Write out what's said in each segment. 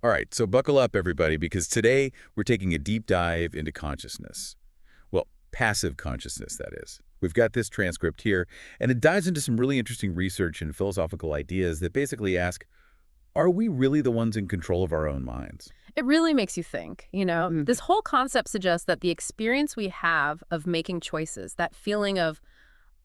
All right, so buckle up, everybody, because today we're taking a deep dive into consciousness. Well, passive consciousness, that is. We've got this transcript here, and it dives into some really interesting research and philosophical ideas that basically ask, are we really the ones in control of our own minds? It really makes you think, This whole concept suggests that the experience we have of making choices, that feeling of,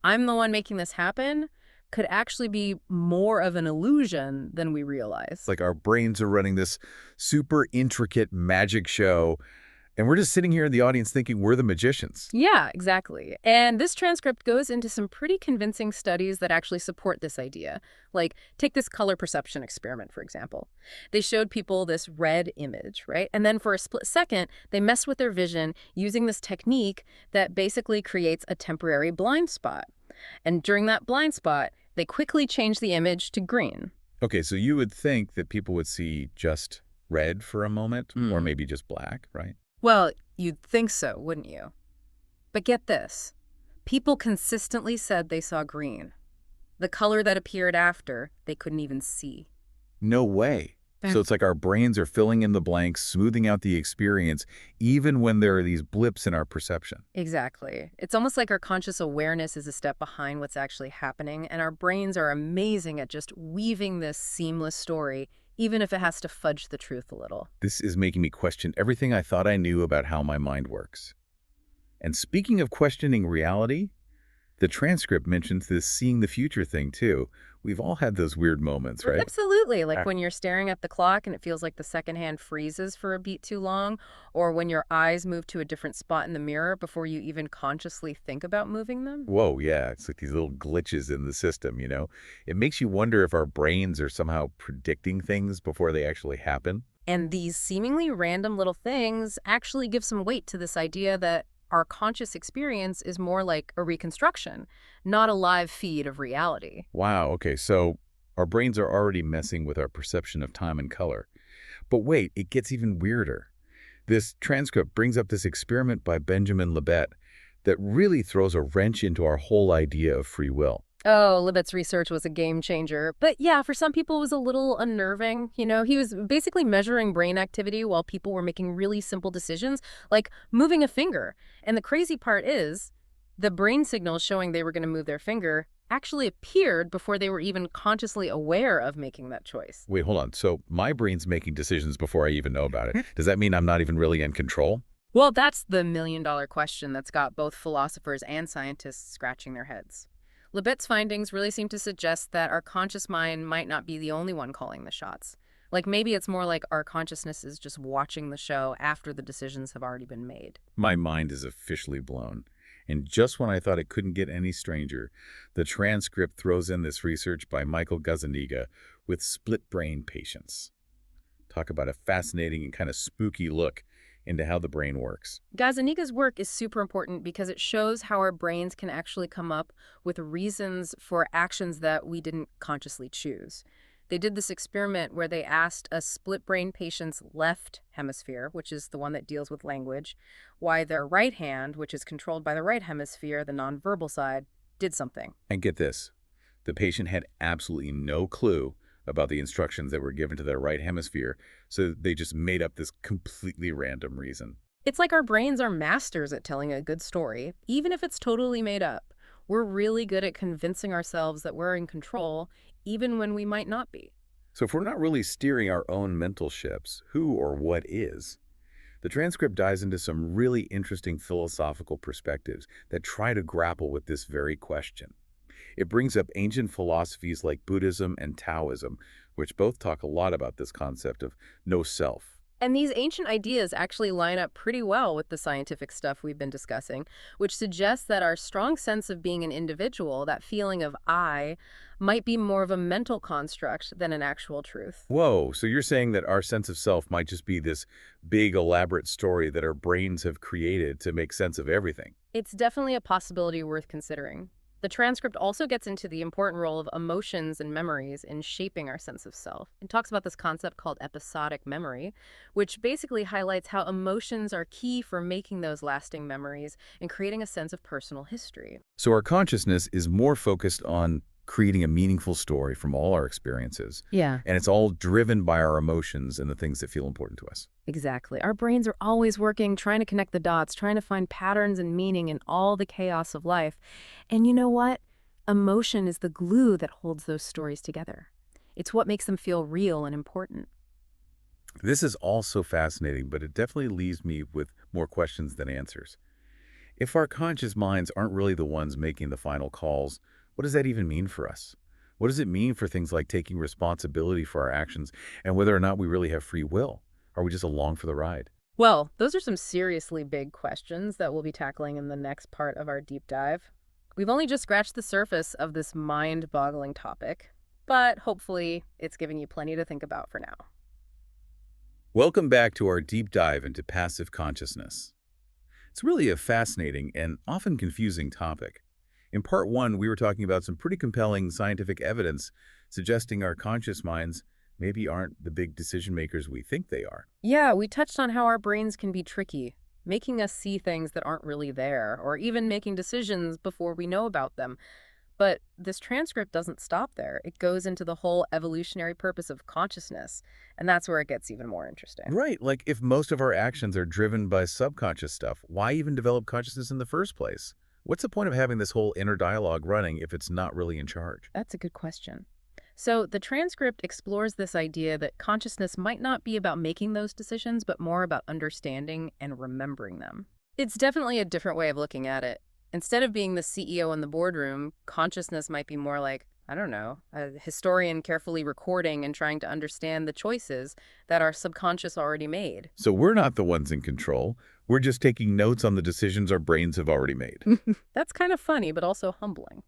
I'm the one making this happen, could actually be more of an illusion than we It's realize. like our brains are running this super intricate magic show, and we're just sitting here in the audience thinking we're the magicians. Yeah, exactly. And this transcript goes into some pretty convincing studies that actually support this idea. Like, take this color perception experiment, for example. They showed people this red image, right? And then for a split second, they messed with their vision using this technique that basically creates a temporary blind spot. And during that blind spot, they quickly changed the image to green. Okay, so you would think that people would see just red for a moment, or Mm. maybe just black, right? Well, you'd think so, wouldn't you? But get this. People consistently said they saw green. The color that appeared after, they couldn't even see. No way. So it's like our brains are filling in the blanks, smoothing out the experience, even when there are these blips in our perception. Exactly. It's almost like our conscious awareness is a step behind what's actually happening, and our brains are amazing at just weaving this seamless story, even if it has to fudge the truth a little. This is making me question everything I thought I knew about how my mind works. And speaking of questioning reality, the transcript mentions this seeing the future thing too. We've all had those weird moments, right? Absolutely. Like Ah. when you're staring at the clock and it feels like the second hand freezes for a beat too long, or when your eyes move to a different spot in the mirror before you even consciously think about moving them. Whoa, yeah, it's like these little glitches in the system. It makes you wonder if our brains are somehow predicting things before they actually happen. And these seemingly random little things actually give some weight to this idea that our conscious experience is more like a reconstruction, not a live feed of reality. Wow, okay, so our brains are already messing with our perception of time and color. But wait, it gets even weirder. This transcript brings up this experiment by Benjamin Libet that really throws a wrench into our whole idea of free will. Oh, Libet's research was a game changer. But yeah, for some people it was a little unnerving. He was basically measuring brain activity while people were making really simple decisions, like moving a finger. And the crazy part is, the brain signals showing they were going to move their finger actually appeared before they were even consciously aware of making that choice. Wait, hold on. So my brain's making decisions before I even know about it. Does that mean I'm not even really in control? Well, that's the million-dollar question that's got both philosophers and scientists scratching their heads. Libet's findings really seem to suggest that our conscious mind might not be the only one calling the shots. Like maybe it's more like our consciousness is just watching the show after the decisions have already been made. My mind is officially blown. And just when I thought it couldn't get any stranger, the transcript throws in this research by Michael Gazzaniga with split brain patients. Talk about a fascinating and kind of spooky look into how the brain works. Gazzaniga's work is super important because it shows how our brains can actually come up with reasons for actions that we didn't consciously choose. They did this experiment where they asked a split brain patient's left hemisphere, which is the one that deals with language, why their right hand, which is controlled by the right hemisphere, the nonverbal side, did something. And get this, the patient had absolutely no clue about the instructions that were given to their right hemisphere, so they just made up this completely random reason. It's like our brains are masters at telling a good story, even if it's totally made up. We're really good at convincing ourselves that we're in control, even when we might not be. So if we're not really steering our own mental ships, who or what is? The transcript dives into some really interesting philosophical perspectives that try to grapple with this very question. It brings up ancient philosophies like Buddhism and Taoism, which both talk a lot about this concept of no self. And these ancient ideas actually line up pretty well with the scientific stuff we've been discussing, which suggests that our strong sense of being an individual, that feeling of I, might be more of a mental construct than an actual truth. Whoa, so you're saying that our sense of self might just be this big, elaborate story that our brains have created to make sense of everything? It's definitely a possibility worth considering. The transcript also gets into the important role of emotions and memories in shaping our sense of self. It talks about this concept called episodic memory, which basically highlights how emotions are key for making those lasting memories and creating a sense of personal history. So our consciousness is more focused on creating a meaningful story from all our experiences. Yeah. And it's all driven by our emotions and the things that feel important to us. Exactly. Our brains are always working, trying to connect the dots, trying to find patterns and meaning in all the chaos of life. And you know what? Emotion is the glue that holds those stories together. It's what makes them feel real and important. This is all so fascinating, but it definitely leaves me with more questions than answers. If our conscious minds aren't really the ones making the final calls, what does that even mean for us? What does it mean for things like taking responsibility for our actions and whether or not we really have free will? Are we just along for the ride? Well, those are some seriously big questions that we'll be tackling in the next part of our deep dive. We've only just scratched the surface of this mind-boggling topic, but hopefully it's giving you plenty to think about for now. Welcome back to our deep dive into passive consciousness. It's really a fascinating and often confusing topic. In part one, we were talking about some pretty compelling scientific evidence suggesting our conscious minds maybe aren't the big decision makers we think they are. Yeah, we touched on how our brains can be tricky, making us see things that aren't really there, or even making decisions before we know about them. But this transcript doesn't stop there. It goes into the whole evolutionary purpose of consciousness, and that's where it gets even more interesting. Right, like if most of our actions are driven by subconscious stuff, why even develop consciousness in the first place? What's the point of having this whole inner dialogue running if it's not really in charge? That's a good question. So, the transcript explores this idea that consciousness might not be about making those decisions, but more about understanding and remembering them. It's definitely a different way of looking at it. Instead of being the CEO in the boardroom, consciousness might be more like, I don't know, a historian carefully recording and trying to understand the choices that our subconscious already made. So we're not the ones in control. We're just taking notes on the decisions our brains have already made. That's kind of funny, but also humbling.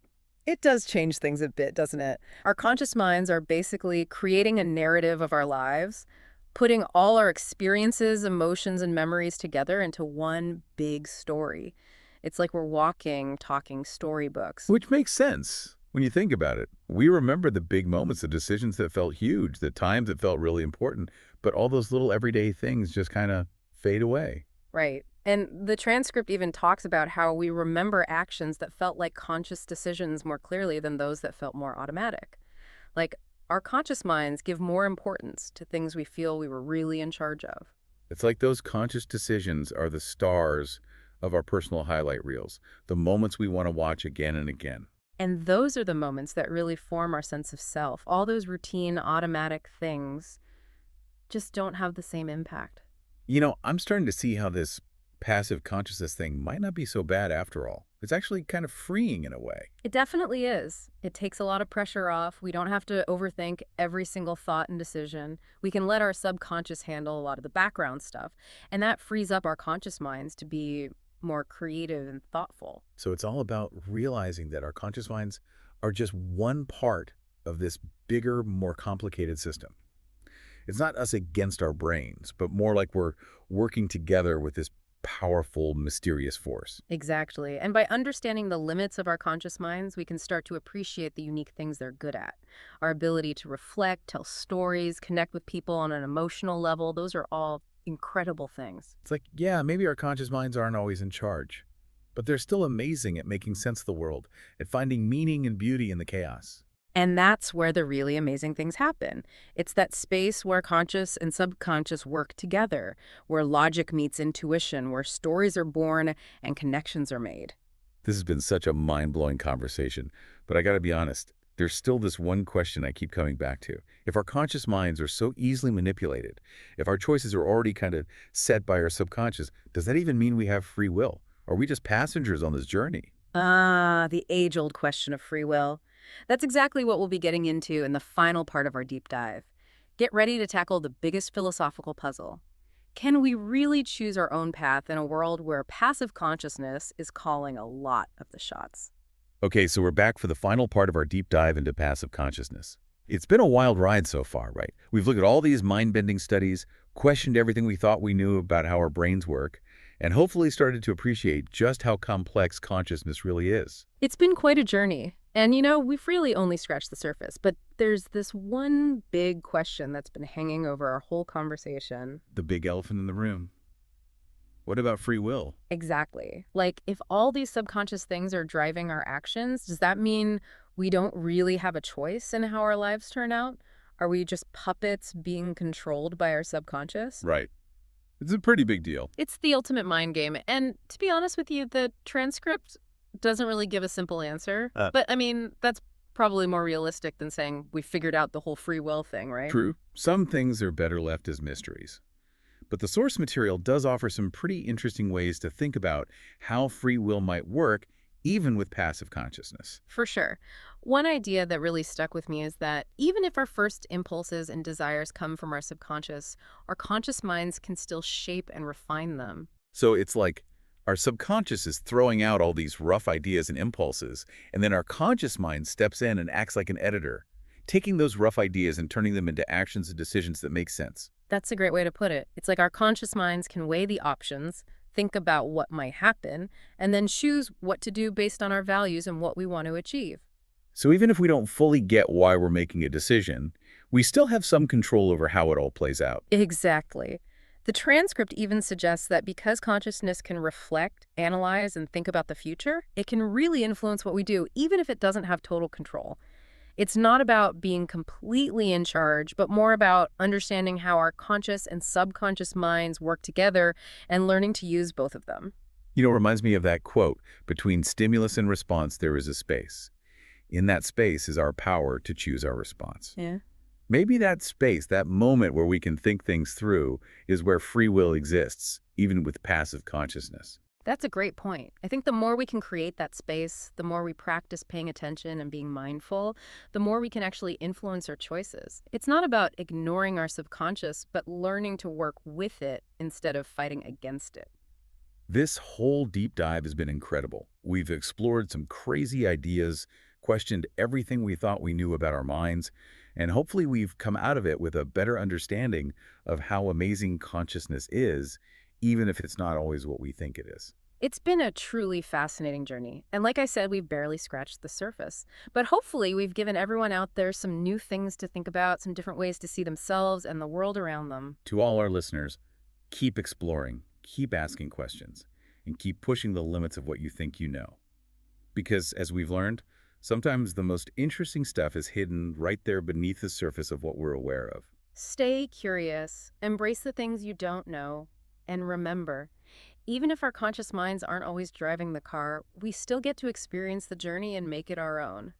It does change things a bit, doesn't it? Our conscious minds are basically creating a narrative of our lives, putting all our experiences, emotions, and memories together into one big story. It's like we're walking, talking storybooks. Which makes sense when you think about it. We remember the big moments, the decisions that felt huge, the times that felt really important, but all those little everyday things just kind of fade away. Right. And the transcript even talks about how we remember actions that felt like conscious decisions more clearly than those that felt more automatic. Like, our conscious minds give more importance to things we feel we were really in charge of. It's like those conscious decisions are the stars of our personal highlight reels, the moments we want to watch again and again. And those are the moments that really form our sense of self. All those routine, automatic things just don't have the same impact. You know, I'm starting to see how this passive consciousness thing might not be so bad after all. It's actually kind of freeing in a way. It definitely is. It takes a lot of pressure off. We don't have to overthink every single thought and decision. We can let our subconscious handle a lot of the background stuff. And that frees up our conscious minds to be more creative and thoughtful. So it's all about realizing that our conscious minds are just one part of this bigger, more complicated system. It's not us against our brains, but more like we're working together with this powerful, mysterious force. Exactly. And by understanding the limits of our conscious minds, we can start to appreciate the unique things they're good at. Our ability to reflect, tell stories, connect with people on an emotional level, those are all incredible things. It's like, yeah, maybe our conscious minds aren't always in charge, but they're still amazing at making sense of the world, at finding meaning and beauty in the chaos. And that's where the really amazing things happen. It's that space where conscious and subconscious work together, where logic meets intuition, where stories are born and connections are made. This has been such a mind-blowing conversation, but I gotta be honest, there's still this one question I keep coming back to. If our conscious minds are so easily manipulated, if our choices are already kind of set by our subconscious, does that even mean we have free will? Are we just passengers on this journey? Ah, the age-old question of free will. That's exactly what we'll be getting into in the final part of our deep dive. Get ready to tackle the biggest philosophical puzzle. Can we really choose our own path in a world where passive consciousness is calling a lot of the shots? Okay, so we're back for the final part of our deep dive into passive consciousness. It's been a wild ride so far, right? We've looked at all these mind-bending studies, questioned everything we thought we knew about how our brains work, and hopefully started to appreciate just how complex consciousness really is. It's been quite a journey. And we've really only scratched the surface, but there's this one big question that's been hanging over our whole conversation. The big elephant in the room. What about free will? Exactly. Like, if all these subconscious things are driving our actions, does that mean We don't really have a choice in how our lives turn out? Are we just puppets being controlled by our subconscious? Right. It's a pretty big deal. It's the ultimate mind game. And to be honest with you, the transcript doesn't really give a simple answer. But I mean, that's probably more realistic than saying we figured out the whole free will thing, right? True. Some things are better left as mysteries. But the source material does offer some pretty interesting ways to think about how free will might work, even with passive consciousness. For sure. One idea that really stuck with me is that even if our first impulses and desires come from our subconscious, our conscious minds can still shape and refine them. So it's like our subconscious is throwing out all these rough ideas and impulses, and then our conscious mind steps in and acts like an editor, taking those rough ideas and turning them into actions and decisions that make sense. That's a great way to put it. It's like our conscious minds can weigh the options, think about what might happen, and then choose what to do based on our values and what we want to achieve. So even if we don't fully get why we're making a decision, we still have some control over how it all plays out. Exactly. The transcript even suggests that because consciousness can reflect, analyze, and think about the future, it can really influence what we do, even if it doesn't have total control. It's not about being completely in charge, but more about understanding how our conscious and subconscious minds work together and learning to use both of them. It reminds me of that quote, between stimulus and response, there is a space. In that space is our power to choose our response. Yeah. Maybe that space, that moment where we can think things through, is where free will exists, even with passive consciousness. That's a great point. I think the more we can create that space, the more we practice paying attention and being mindful, the more we can actually influence our choices. It's not about ignoring our subconscious, but learning to work with it instead of fighting against it. This whole deep dive has been incredible. We've explored some crazy ideas, questioned everything we thought we knew about our minds, and hopefully we've come out of it with a better understanding of how amazing consciousness is, even if it's not always what we think it is. It's been a truly fascinating journey. And like I said, we've barely scratched the surface. But hopefully we've given everyone out there some new things to think about, some different ways to see themselves and the world around them. To all our listeners, keep exploring, keep asking questions, and keep pushing the limits of what you think you know. Because, as we've learned, sometimes the most interesting stuff is hidden right there beneath the surface of what we're aware of. Stay curious, embrace the things you don't know, and remember, even if our conscious minds aren't always driving the car, we still get to experience the journey and make it our own.